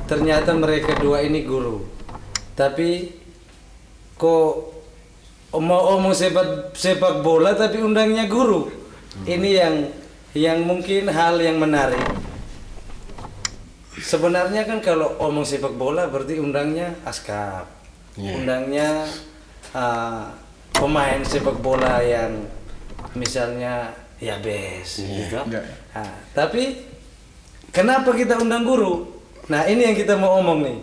ternyata mereka dua ini guru. Tapi kok mau omong sepak bola tapi undangnya guru. Ini yang mungkin hal yang menarik. Sebenarnya kan kalau omong sepak bola berarti undangnya askap, undangnya pemain sepak bola yang misalnya ya gitu. Tapi kenapa kita undang guru? Nah ini yang kita mau omong nih.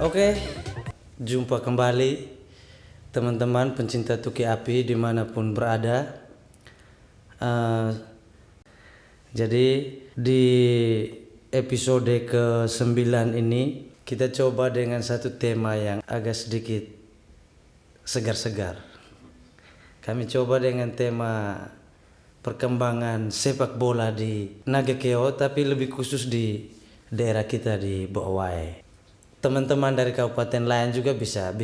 Oke, jumpa kembali teman-teman pencinta Tuki Api dimanapun berada. Jadi di episode ke-9 ini kita coba dengan satu tema yang agak sedikit segar-segar. Kami coba dengan tema perkembangan sepak bola di Nagekeo, tapi lebih khusus di daerah kita di Bowai. Teman-teman dari kabupaten lain juga bisa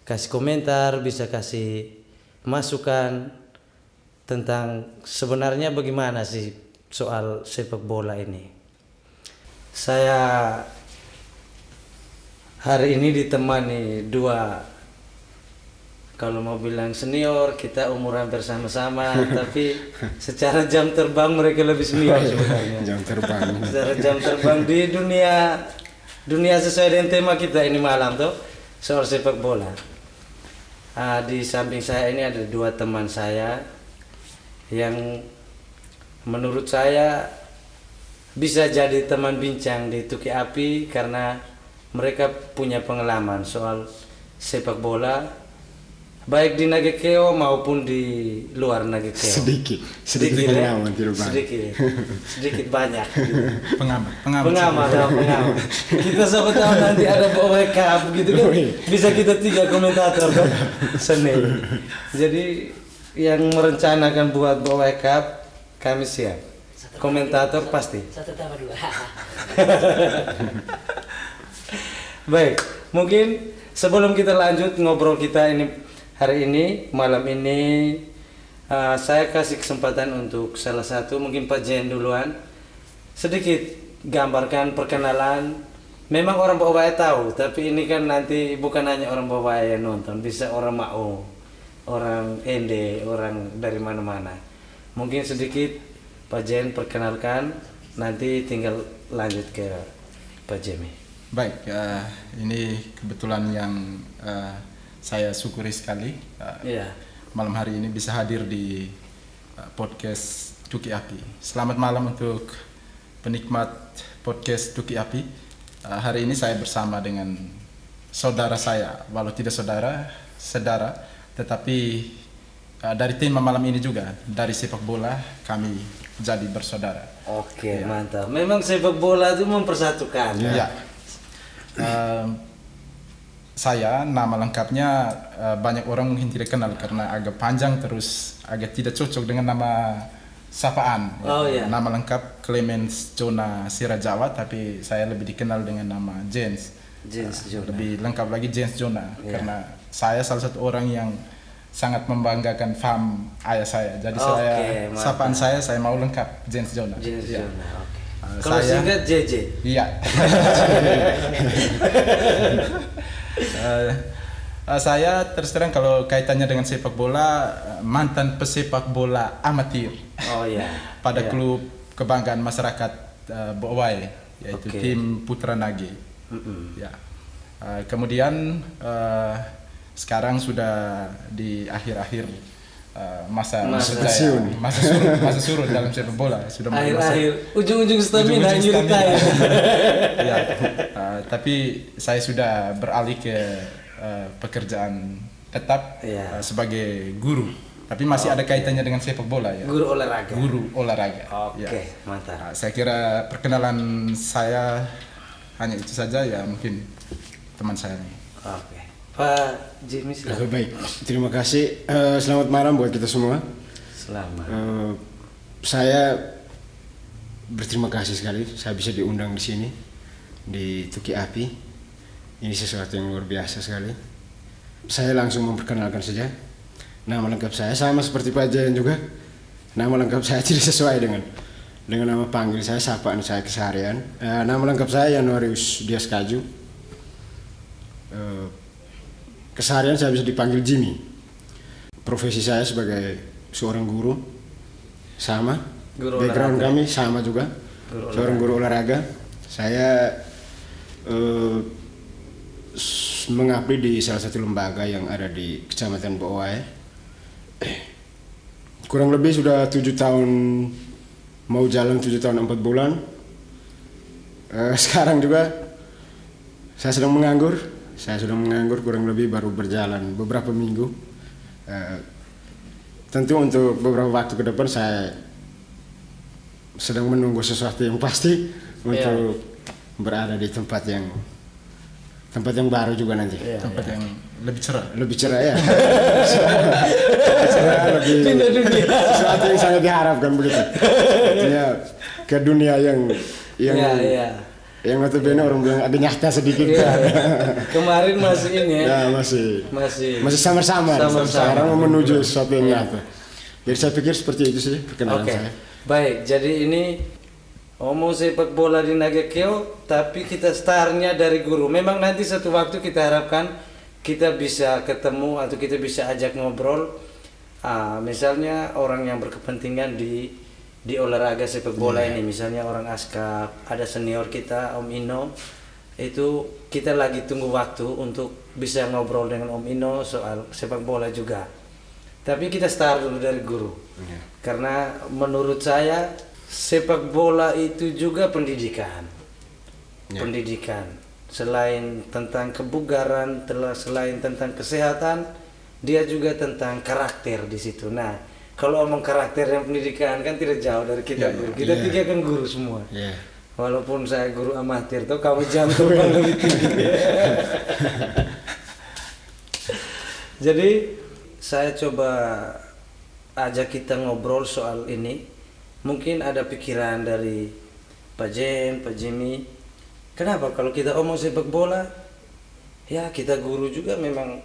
kasih komentar, bisa kasih masukan tentang sebenarnya bagaimana sih soal sepak bola ini. Saya hari ini ditemani dua, kalau mau bilang senior, kita umur hampir sama-sama, tapi secara jam terbang mereka lebih senior sebenarnya. Secara jam terbang di dunia sesuai dengan tema kita ini malam tuh, soal sepak bola. Di samping saya ini ada dua teman saya yang menurut saya bisa jadi teman bincang di Tuki Api karena mereka punya pengalaman soal sepak bola baik di Nagekeo maupun di luar Nagekeo. Sedikit pengalaman, sedikit banyak gitu. Pengamat. Kita siapa tahu nanti ada Bowai Cup gitu kan, bisa kita 3 komentator kan Senin. Jadi yang merencanakan buat Bowai Cup kami siap. Komentator pasti. 1 tambah 2. Baik, mungkin sebelum kita lanjut ngobrol kita ini hari ini, malam ini, saya kasih kesempatan untuk salah satu, mungkin Pak Jen duluan, sedikit gambarkan perkenalan. Memang orang Bowai tahu, tapi ini kan nanti bukan hanya orang Bowai yang nonton, bisa orang Mau, orang Ende, orang dari mana-mana. Mungkin sedikit Pak Jen perkenalkan, nanti tinggal lanjut ke Pak Jemi. Baik, ini kebetulan yang saya syukuri sekali malam hari ini bisa hadir di podcast Tuki Api. Selamat malam untuk penikmat podcast Tuki Api. Hari ini saya bersama dengan saudara saya, walau tidak saudara, tetapi dari tema malam ini juga, dari sepak bola kami jadi bersaudara. Oke, mantap. Memang sepak bola itu mempersatukan. Ya. Saya nama lengkapnya banyak orang mungkin tidak kenal karena agak panjang terus agak tidak cocok dengan nama sapaan. Nama lengkap Clemens Jona Sirajawa, tapi saya lebih dikenal dengan nama Jens Jona. Lebih lengkap lagi Jens Jona karena saya salah satu orang yang sangat membanggakan fam ayah saya. Jadi sapaan saya mau lengkap Jens Jona. Kalau singkat JJ. Iya. Saya terus terang kalau kaitannya dengan sepak bola, mantan pesepak bola amatir. Pada klub kebanggaan masyarakat Bowai, yaitu tim Putra Nage. Kemudian sekarang sudah di akhir-akhir masa surut dalam sepak bola, sudah akhir ujung stamina nyeritain. Tapi saya sudah beralih ke pekerjaan tetap sebagai guru, tapi masih ada kaitannya dengan sepak bola ya. Guru olahraga. Mantap. Saya kira perkenalan saya hanya itu saja ya, mungkin teman saya nih. Pak Jimmy silakan. Baik, terima kasih. Selamat malam buat kita semua. Selamat. Saya berterima kasih sekali saya bisa diundang di sini di Tuki Api. Ini sesuatu yang luar biasa sekali. Saya langsung memperkenalkan saja. Nama lengkap saya sama seperti Pak Jayan juga. Nama lengkap saya tidak sesuai dengan nama panggil saya, sapaan saya keseharian. Nama lengkap saya Januarius Dias Kaju. Keseharian saya bisa dipanggil Jimmy. Profesi saya sebagai seorang guru, sama. Guru background olahraga. Kami sama juga. Seorang guru olahraga. Saya mengabdi di salah satu lembaga yang ada di Kecamatan Boai. Kurang lebih sudah 7 tahun, mau jalan 7 tahun 4 bulan. Sekarang juga saya sedang menganggur. Saya sudah menganggur kurang lebih baru berjalan beberapa minggu. Tentu untuk beberapa waktu ke depan saya sedang menunggu sesuatu yang pasti untuk berada di tempat yang baru juga nanti. Tempat yang lebih cerah. Lebih cerah ya. lebih sesuatu yang sangat diharapkan begitu. Artinya ke dunia yang notabene orang bilang ada nyata sedikit. Kemarin masih ini ya. Masih samar-samar. Sekarang mau menuju sesuatu yang nyata. Jadi saya pikir seperti itu sih perkenalan saya. Baik, jadi ini omong sepak bola di Nagakeo, tapi kita startnya dari guru. Memang nanti satu waktu kita harapkan kita bisa ketemu atau kita bisa ajak ngobrol. Misalnya orang yang berkepentingan di olahraga sepak bola ini, misalnya orang askap, ada senior kita Om Ino, itu kita lagi tunggu waktu untuk bisa ngobrol dengan Om Ino soal sepak bola juga. Tapi kita start dulu dari guru, karena menurut saya sepak bola itu juga pendidikan. Pendidikan selain tentang kebugaran, selain tentang kesehatan, dia juga tentang karakter di situ. Nah, kalau omong karakter dan pendidikan kan tidak jauh dari kita guru. Kita tiga kan guru semua. Walaupun saya guru amatir, tuh kamu jam terbang lebih tinggi. Jadi saya coba ajak kita ngobrol soal ini. Mungkin ada pikiran dari Pak Jen, Pak Jimmy. Kenapa kalau kita omong sepak bola, ya kita guru juga memang,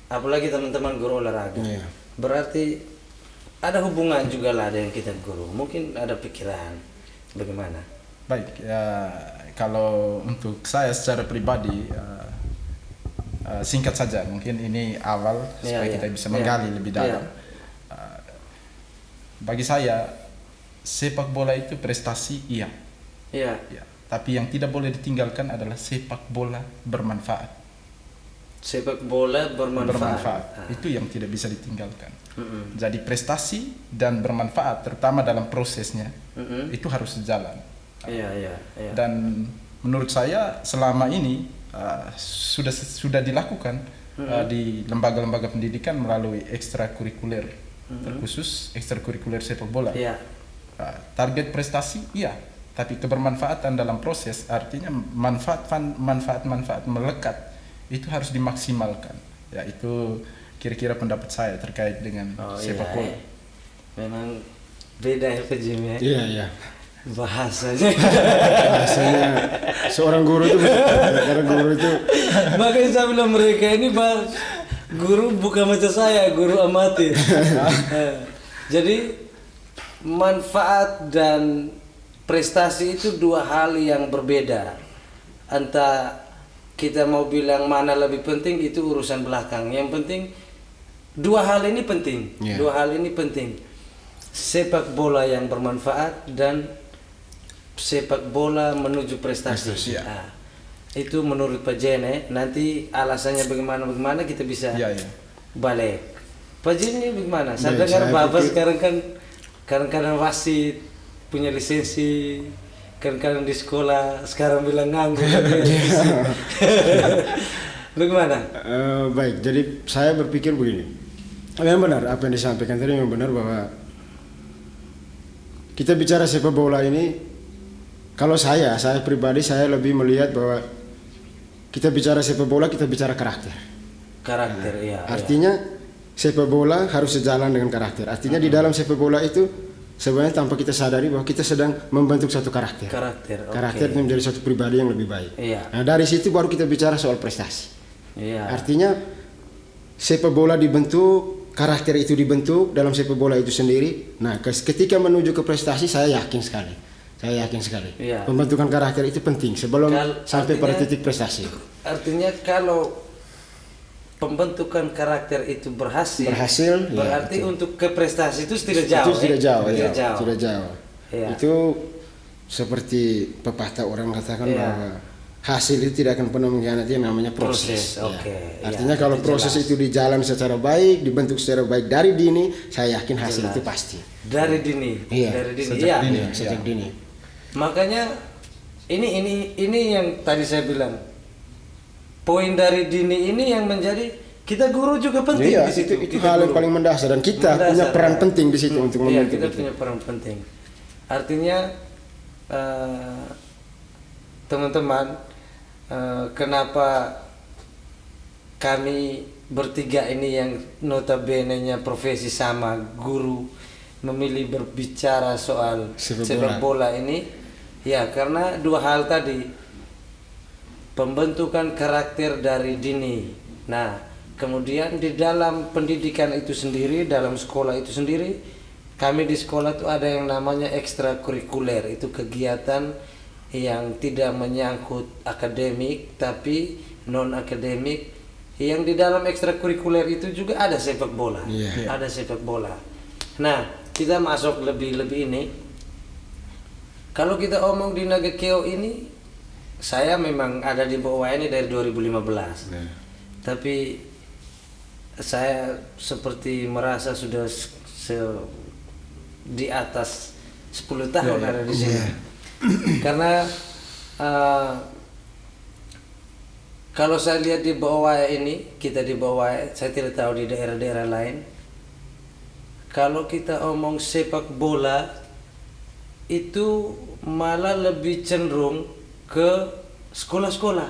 apalagi teman-teman guru olahraga. Berarti ada hubungan juga lah dengan kita guru. Mungkin ada pikiran bagaimana? Baik, ya kalau untuk saya secara pribadi singkat saja, mungkin ini awal supaya kita bisa menggali lebih dalam. Bagi saya sepak bola itu prestasi iya. Tapi yang tidak boleh ditinggalkan adalah sepak bola bermanfaat. Sepak bola bermanfaat. Itu yang tidak bisa ditinggalkan. Jadi prestasi dan bermanfaat, terutama dalam prosesnya, itu harus sejalan. Dan menurut saya selama ini sudah dilakukan di lembaga-lembaga pendidikan melalui ekstrakurikuler, terkhusus ekstrakurikuler sepak bola. Target prestasi iya, tapi kebermanfaatan dalam proses, artinya manfaat melekat itu harus dimaksimalkan. Ya, itu kira-kira pendapat saya terkait dengan sepak bola. Memang beda ya Pak Jim ya. Iya. Bahasanya seorang guru itu makanya saya bilang mereka ini guru bukan macam saya, guru amatir. Jadi manfaat dan prestasi itu dua hal yang berbeda. Entah kita mau bilang mana lebih penting, itu urusan belakang. Yang penting dua hal ini penting. Dua hal ini penting. Sepak bola yang bermanfaat dan sepak bola menuju prestasi. Itu menurut Pak Jene. Nanti alasannya bagaimana kita bisa balik. Pak Jene bagaimana? Saya dengar Bapak sekarang kan kadang-kadang wasit, punya lisensi, kadang-kadang di sekolah, sekarang bilang nganggur. Bagaimana? Baik, jadi saya berpikir begini. Memang benar apa yang disampaikan tadi, memang benar bahwa kita bicara sepak bola ini, kalau saya pribadi saya lebih melihat bahwa kita bicara sepak bola, kita bicara karakter. Karakter, Artinya sepak bola harus sejalan dengan karakter. Artinya di dalam sepak bola itu sebenarnya tanpa kita sadari bahwa kita sedang membentuk satu karakter. Karakter itu menjadi satu pribadi yang lebih baik. Nah dari situ baru kita bicara soal prestasi. Artinya sepak bola dibentuk, karakter itu dibentuk dalam sepak bola itu sendiri. Nah ketika menuju ke prestasi saya yakin sekali. Pembentukan karakter itu penting sebelum sampai pada titik prestasi. Artinya kalau pembentukan karakter itu berhasil berarti untuk ke prestasi itu tidak jauh. Tidak jauh. Itu seperti pepatah orang katakan bahwa hasil itu tidak akan pernah mengkhianati yang namanya proses. Artinya kalau proses itu dijalan secara baik, dibentuk secara baik dari dini, saya yakin hasil itu pasti. Dari dini. Sejak dini. Makanya ini yang tadi saya bilang. Poin dari dini ini yang menjadi kita guru juga penting di situ. Itu hal yang paling mendasar dan kita punya peran penting di situ untuk membentuk kita punya peran penting. Artinya teman-teman, kenapa kami bertiga ini yang notabene-nya profesi sama, guru, memilih berbicara soal sepak bola ini? Ya karena dua hal tadi. Pembentukan karakter dari dini. Nah, kemudian di dalam pendidikan itu sendiri, dalam sekolah itu sendiri, kami di sekolah itu ada yang namanya ekstrakurikuler. Itu kegiatan yang tidak menyangkut akademik, tapi non akademik. Yang di dalam ekstrakurikuler itu juga ada sepak bola. Ada sepak bola. Nah, kita masuk lebih ini. Kalau kita omong di Nagakeo ini, saya memang ada di bawah ini dari 2015, tapi saya seperti merasa sudah di atas 10 tahun ada di sini, karena kalau saya lihat di bawah ini, kita di bawah, saya tidak tahu di daerah-daerah lain. Kalau kita omong sepak bola itu malah lebih cenderung ke sekolah-sekolah.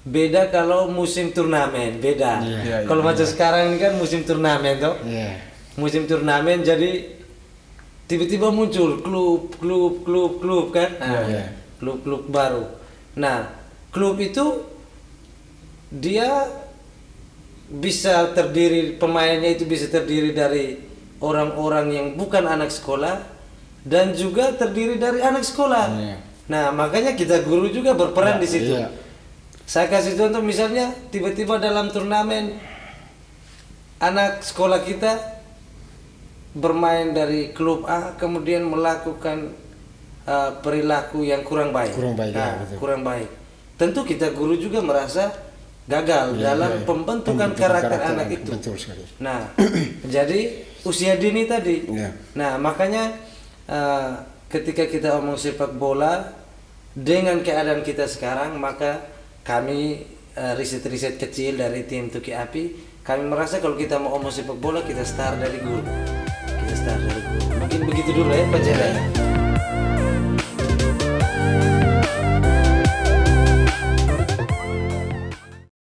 Beda kalau musim turnamen, beda. Kalau macam sekarang ini kan musim turnamen toh. Musim turnamen jadi tiba-tiba muncul klub kan. Klub-klub baru. Nah, klub itu dia bisa terdiri, pemainnya itu bisa terdiri dari orang-orang yang bukan anak sekolah dan juga terdiri dari anak sekolah. Nah, makanya kita guru juga berperan di situ. Saya kasih contoh misalnya tiba-tiba dalam turnamen anak sekolah kita bermain dari klub A kemudian melakukan perilaku yang kurang baik. Kurang baik. Tentu kita guru juga merasa gagal dalam pembentukan karakter anak itu. Betul sekali. Nah, jadi usia dini tadi. Nah, makanya ketika kita omong sepak bola dengan keadaan kita sekarang, maka kami riset-riset kecil dari tim Tuki Api, kami merasa kalau kita mau omong sepak bola kita start dari guru. Mungkin begitu dulu ya Pak Jera.